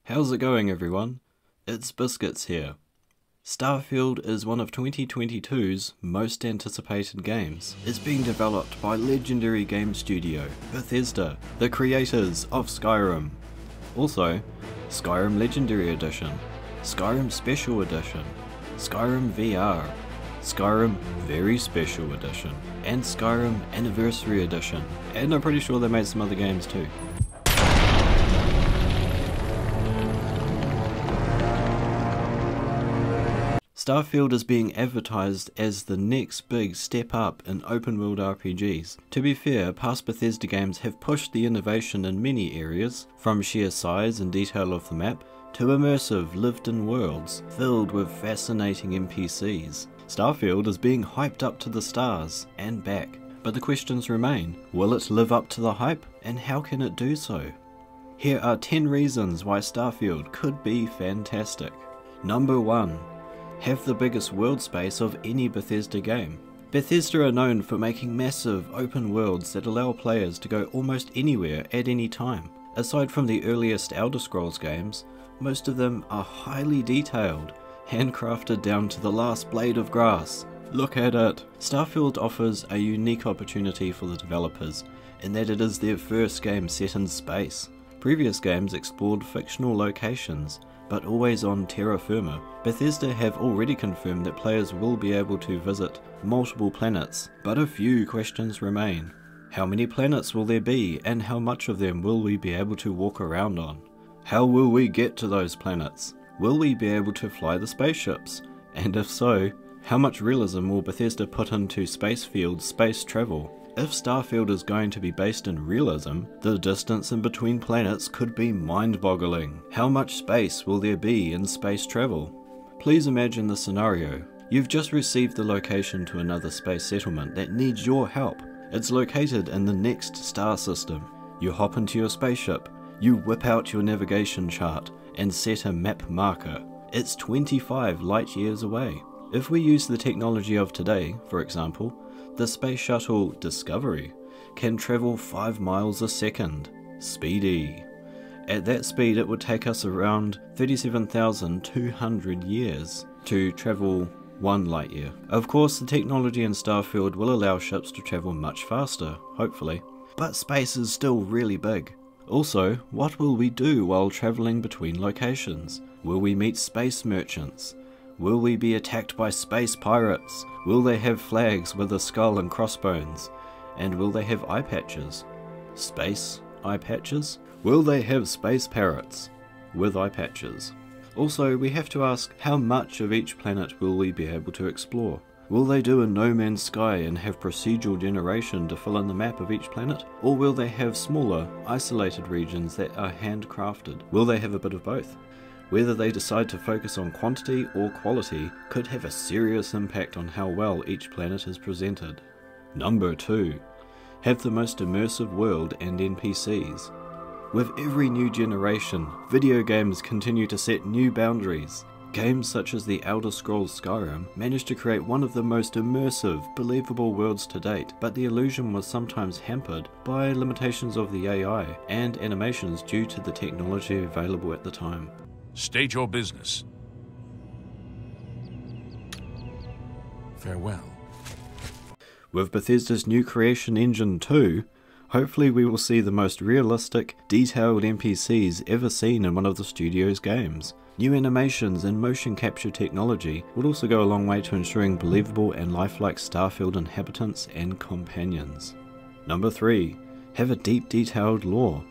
How's it going, everyone? It's Biscuits here. Starfield is one of 2022's most anticipated games. It's being developed by legendary game studio Bethesda, the creators of Skyrim. Also, Skyrim Legendary Edition, Skyrim Special Edition, Skyrim VR, Skyrim Very Special Edition, and Skyrim Anniversary Edition. And I'm pretty sure they made some other games too. Starfield is being advertised as the next big step up in open world RPGs. To be fair, past Bethesda games have pushed the innovation in many areas, from sheer size and detail of the map, to immersive lived-in worlds filled with fascinating NPCs. Starfield is being hyped up to the stars and back, but the questions remain. Will it live up to the hype, and how can it do so? Here are 10 reasons why Starfield could be fantastic. Number 1. Have the biggest world space of any Bethesda game. Bethesda are known for making massive open worlds that allow players to go almost anywhere at any time. Aside from the earliest Elder Scrolls games, most of them are highly detailed, handcrafted down to the last blade of grass. Look at it! Starfield offers a unique opportunity for the developers in that it is their first game set in space. Previous games explored fictional locations, but always on terra firma. Bethesda have already confirmed that players will be able to visit multiple planets, but a few questions remain. How many planets will there be, and how much of them will we be able to walk around on? How will we get to those planets? Will we be able to fly the spaceships? And if so, how much realism will Bethesda put into Starfield space travel? If Starfield is going to be based in realism, the distance in between planets could be mind-boggling. How much space will there be in space travel? Please imagine the scenario. You've just received the location to another space settlement that needs your help. It's located in the next star system. You hop into your spaceship, you whip out your navigation chart and set a map marker. It's 25 light years away. If we use the technology of today, for example, the space shuttle Discovery can travel 5 miles a second. Speedy. At that speed it would take us around 37,200 years to travel 1 light year. Of course, the technology in Starfield will allow ships to travel much faster, hopefully, but space is still really big. Also, what will we do while travelling between locations? Will we meet space merchants? Will we be attacked by space pirates? Will they have flags with a skull and crossbones? And will they have eye patches? Space eye patches? Will they have space parrots with eye patches? Also, we have to ask, how much of each planet will we be able to explore? Will they do a No Man's Sky and have procedural generation to fill in the map of each planet? Or will they have smaller, isolated regions that are handcrafted? Will they have a bit of both? Whether they decide to focus on quantity or quality could have a serious impact on how well each planet is presented. Number 2. Have the most immersive world and NPCs. With every new generation, video games continue to set new boundaries. Games such as the Elder Scrolls Skyrim managed to create one of the most immersive, believable worlds to date, but the illusion was sometimes hampered by limitations of the AI and animations due to the technology available at the time. State your business. Farewell. With Bethesda's new creation engine 2, hopefully we will see the most realistic, detailed NPCs ever seen in one of the studio's games. New animations and motion capture technology would also go a long way to ensuring believable and lifelike Starfield inhabitants and companions. Number 3. Have a deep, detailed lore.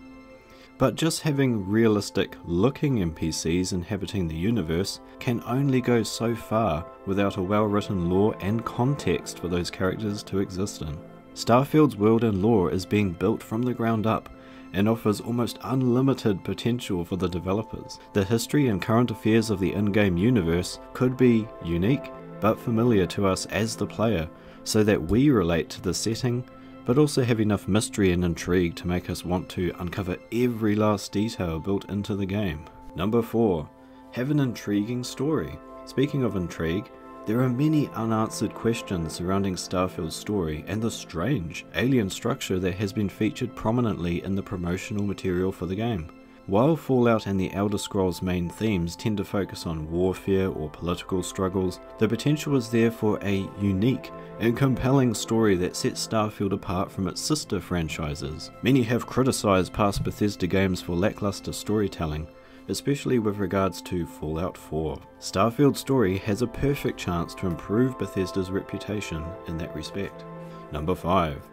But just having realistic looking NPCs inhabiting the universe can only go so far without a well-written lore and context for those characters to exist in. Starfield's world and lore is being built from the ground up and offers almost unlimited potential for the developers. The history and current affairs of the in-game universe could be unique but familiar to us as the player, so that we relate to the setting, but also have enough mystery and intrigue to make us want to uncover every last detail built into the game. Number 4. Have an intriguing story. Speaking of intrigue, there are many unanswered questions surrounding Starfield's story and the strange alien structure that has been featured prominently in the promotional material for the game. While Fallout and the Elder Scrolls main themes tend to focus on warfare or political struggles, the potential is there for a unique and compelling story that sets Starfield apart from its sister franchises. Many have criticised past Bethesda games for lackluster storytelling, especially with regards to Fallout 4. Starfield's story has a perfect chance to improve Bethesda's reputation in that respect. Number 5.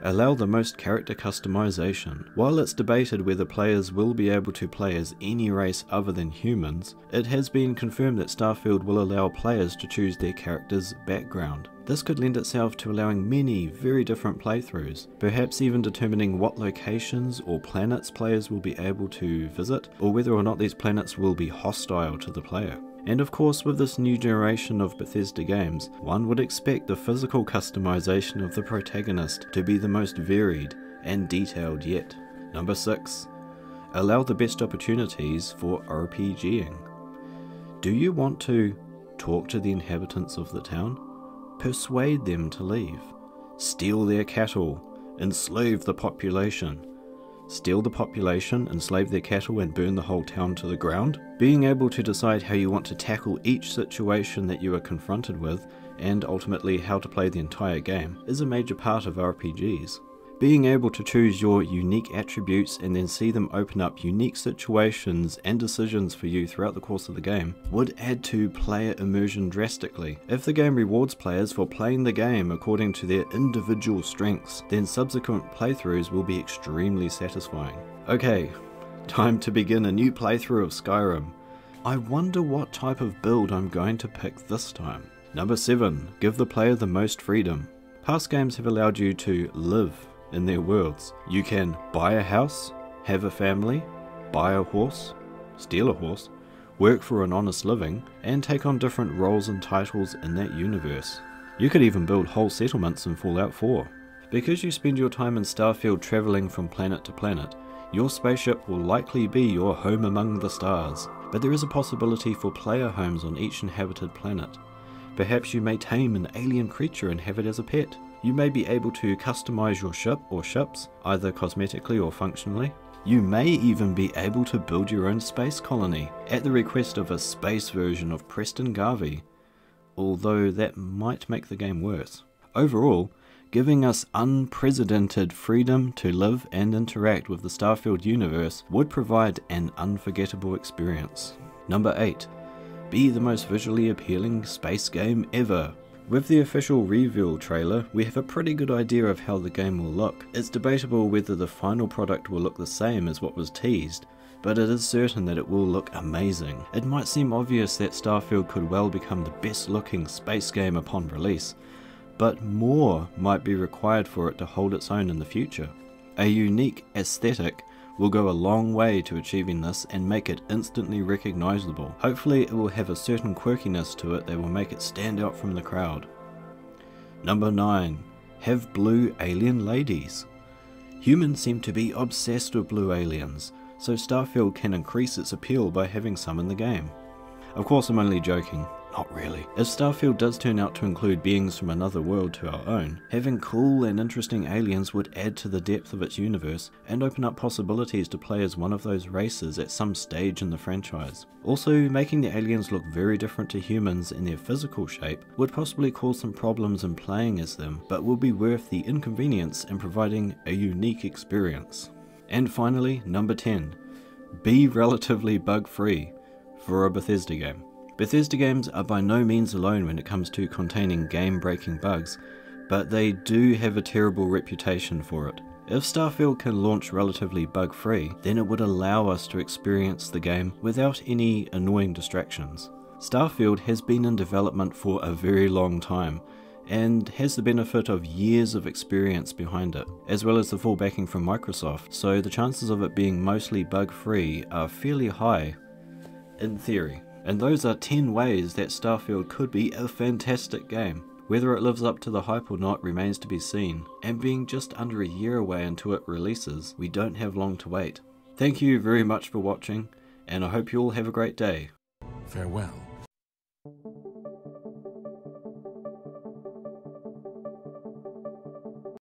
Allow the most character customization. While it's debated whether players will be able to play as any race other than humans, it has been confirmed that Starfield will allow players to choose their character's background. This could lend itself to allowing many very different playthroughs, perhaps even determining what locations or planets players will be able to visit, or whether or not these planets will be hostile to the player. And of course, with this new generation of Bethesda games, one would expect the physical customization of the protagonist to be the most varied and detailed yet. Number 6. Allow the best opportunities for RPGing. Do you want to talk to the inhabitants of the town? Persuade them to leave? Steal their cattle? Enslave the population? Steal the population, enslave their cattle, and burn the whole town to the ground? Being able to decide how you want to tackle each situation that you are confronted with, and ultimately how to play the entire game, is a major part of RPGs. Being able to choose your unique attributes and then see them open up unique situations and decisions for you throughout the course of the game would add to player immersion drastically. If the game rewards players for playing the game according to their individual strengths, then subsequent playthroughs will be extremely satisfying. Okay, time to begin a new playthrough of Skyrim. I wonder what type of build I'm going to pick this time. Number 7. Give the player the most freedom. Past games have allowed you to live in their worlds. You can buy a house, have a family, buy a horse, steal a horse, work for an honest living, and take on different roles and titles in that universe. You could even build whole settlements in Fallout 4. Because you spend your time in Starfield travelling from planet to planet, your spaceship will likely be your home among the stars, but there is a possibility for player homes on each inhabited planet. Perhaps you may tame an alien creature and have it as a pet. You may be able to customize your ship or ships, either cosmetically or functionally. You may even be able to build your own space colony, at the request of a space version of Preston Garvey, although that might make the game worse. Overall, giving us unprecedented freedom to live and interact with the Starfield universe would provide an unforgettable experience. Number 8. Be the most visually appealing space game ever. With the official reveal trailer, we have a pretty good idea of how the game will look. It's debatable whether the final product will look the same as what was teased, but it is certain that it will look amazing. It might seem obvious that Starfield could well become the best looking space game upon release, but more might be required for it to hold its own in the future. A unique aesthetic will go a long way to achieving this and make it instantly recognizable. Hopefully it will have a certain quirkiness to it that will make it stand out from the crowd. Number 9. Have blue alien ladies. Humans seem to be obsessed with blue aliens, so Starfield can increase its appeal by having some in the game. Of course, I'm only joking. Not really. If Starfield does turn out to include beings from another world to our own, having cool and interesting aliens would add to the depth of its universe and open up possibilities to play as one of those races at some stage in the franchise. Also, making the aliens look very different to humans in their physical shape would possibly cause some problems in playing as them, but will be worth the inconvenience in providing a unique experience. And finally, number 10. Be relatively bug-free for a Bethesda game. Bethesda games are by no means alone when it comes to containing game-breaking bugs, but they do have a terrible reputation for it. If Starfield can launch relatively bug-free, then it would allow us to experience the game without any annoying distractions. Starfield has been in development for a very long time, and has the benefit of years of experience behind it, as well as the full backing from Microsoft, so the chances of it being mostly bug-free are fairly high, in theory. And those are 10 ways that Starfield could be a fantastic game. Whether it lives up to the hype or not remains to be seen, and being just under a year away until it releases, we don't have long to wait. Thank you very much for watching, and I hope you all have a great day. Farewell.